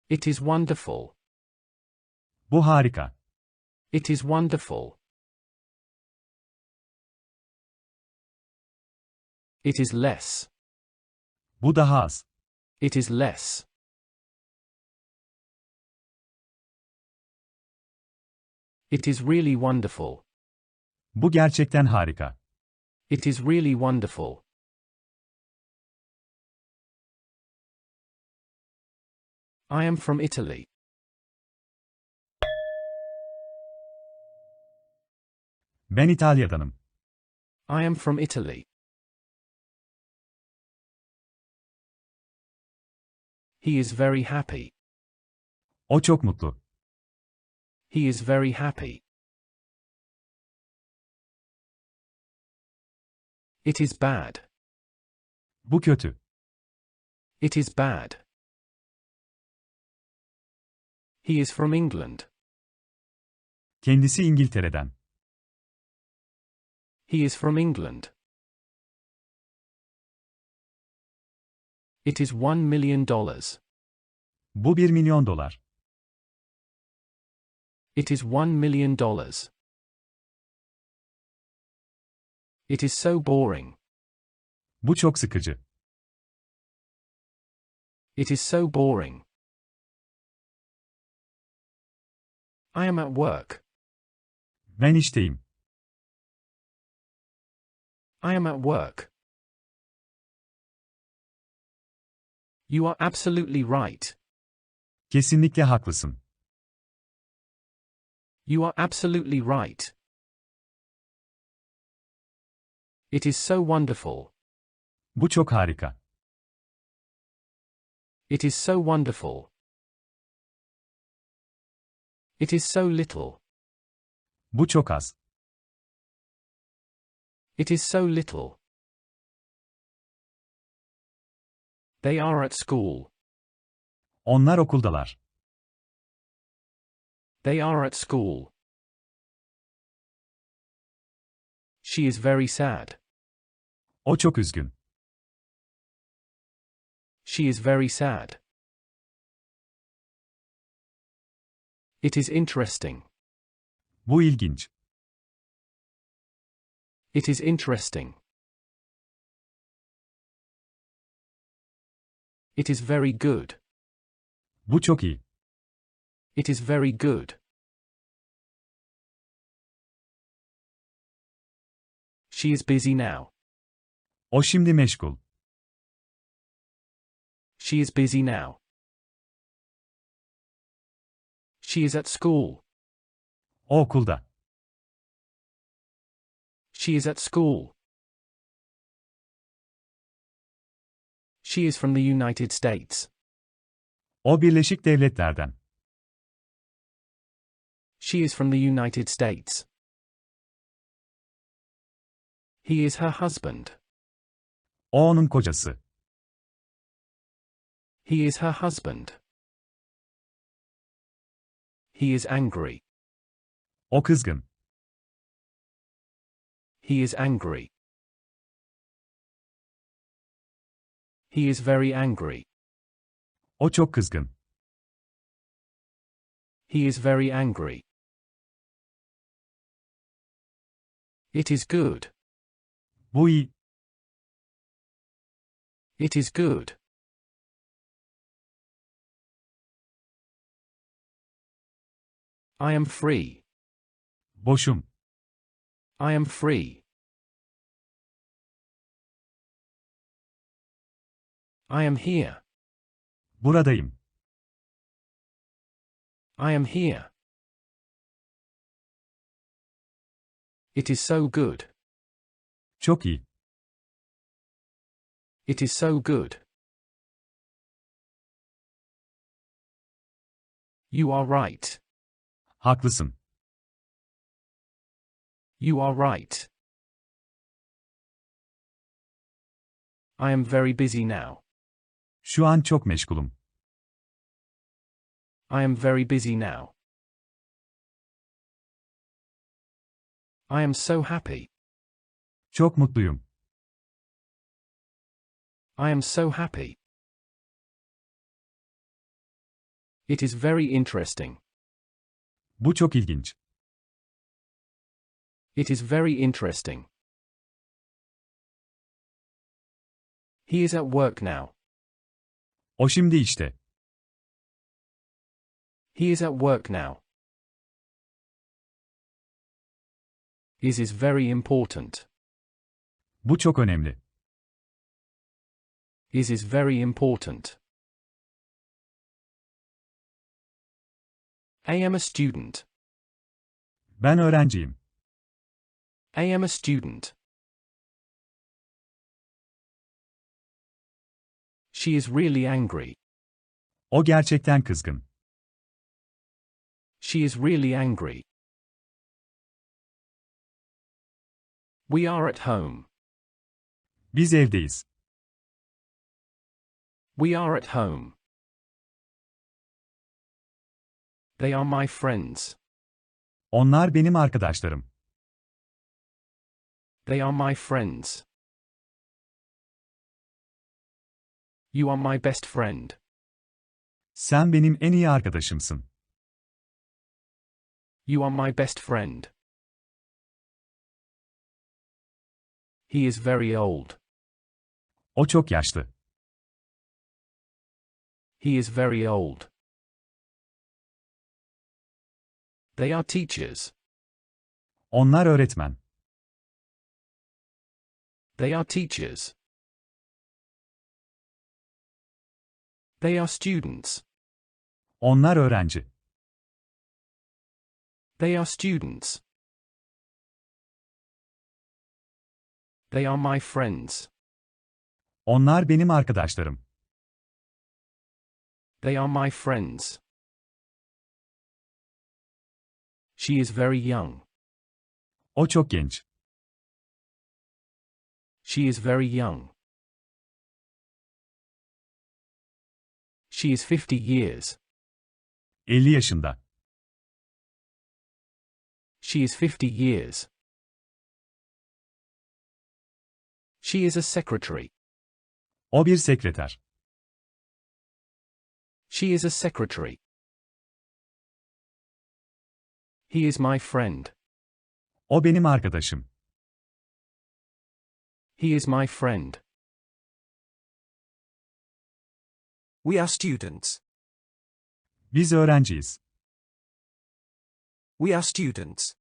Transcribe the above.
It is wonderful. Bu harika. It is wonderful. It is less. Bu daha az. It is less. It is really wonderful. Bu gerçekten harika. It is really wonderful. I am from Italy. Ben İtalya'danım. I am from Italy. He is very happy. O çok mutlu. He is very happy. It is bad. Bu kötü. It is bad. He is from England. Kendisi İngiltere'den. He is from England. It is $1 million. Bu $1 milyon. It is $1 million. It is so boring. Bu çok sıkıcı. It is so boring. I am at work. Ben işteyim. I am at work. You are absolutely right. Kesinlikle haklısın. You are absolutely right. It is so wonderful. Bu çok harika. It is so wonderful. It is so little. Bu çok az. It is so little. They are at school. Onlar okuldalar. They are at school. She is very sad. O çok üzgün. She is very sad. It is interesting. Bu ilginç. It is interesting. It is very good. Bu çok iyi. It is very good. She is busy now. O şimdi meşgul. She is busy now. She is at school. O okulda. She is at school. She is from the United States. O Birleşik Devletler'den. She is from the United States. He is her husband. O onun kocası. He is her husband. He is angry. O kızgın. He is angry. He is very angry. O çok kızgın. He is very angry. It is good. Bu iyi. It is good. I am free. Boşum. I am free. I am here. Buradayım. I am here. It is so good. Çok iyi. It is so good. You are right. Haklısın. You are right. I am very busy now. Şu an çok meşgulum. I am very busy now. I am so happy. Çok mutluyum. I am so happy. It is very interesting. Bu çok ilginç. It is very interesting. He is at work now. O şimdi işte. He is at work now. Is very important. Bu çok önemli. Is very important. I am a student. Ben öğrenciyim. I am a student. She is really angry. O gerçekten kızgın. She is really angry. We are at home. Biz evdeyiz. We are at home. They are my friends. Onlar benim arkadaşlarım. They are my friends. You are my best friend. Sen benim en iyi arkadaşımsın. You are my best friend. He is very old. O çok yaşlı. He is very old. They are teachers. Onlar öğretmen. They are teachers. They are students. Onlar öğrenci. They are students. They are my friends. Onlar benim arkadaşlarım. They are my friends. She is very young. O çok genç. She is very young. She is 50 years. 50 yaşında. She is 50 years. She is a secretary. O bir sekreter. She is a secretary. He is my friend. O benim arkadaşım. He is my friend. We are students. Biz öğrenciyiz. We are students.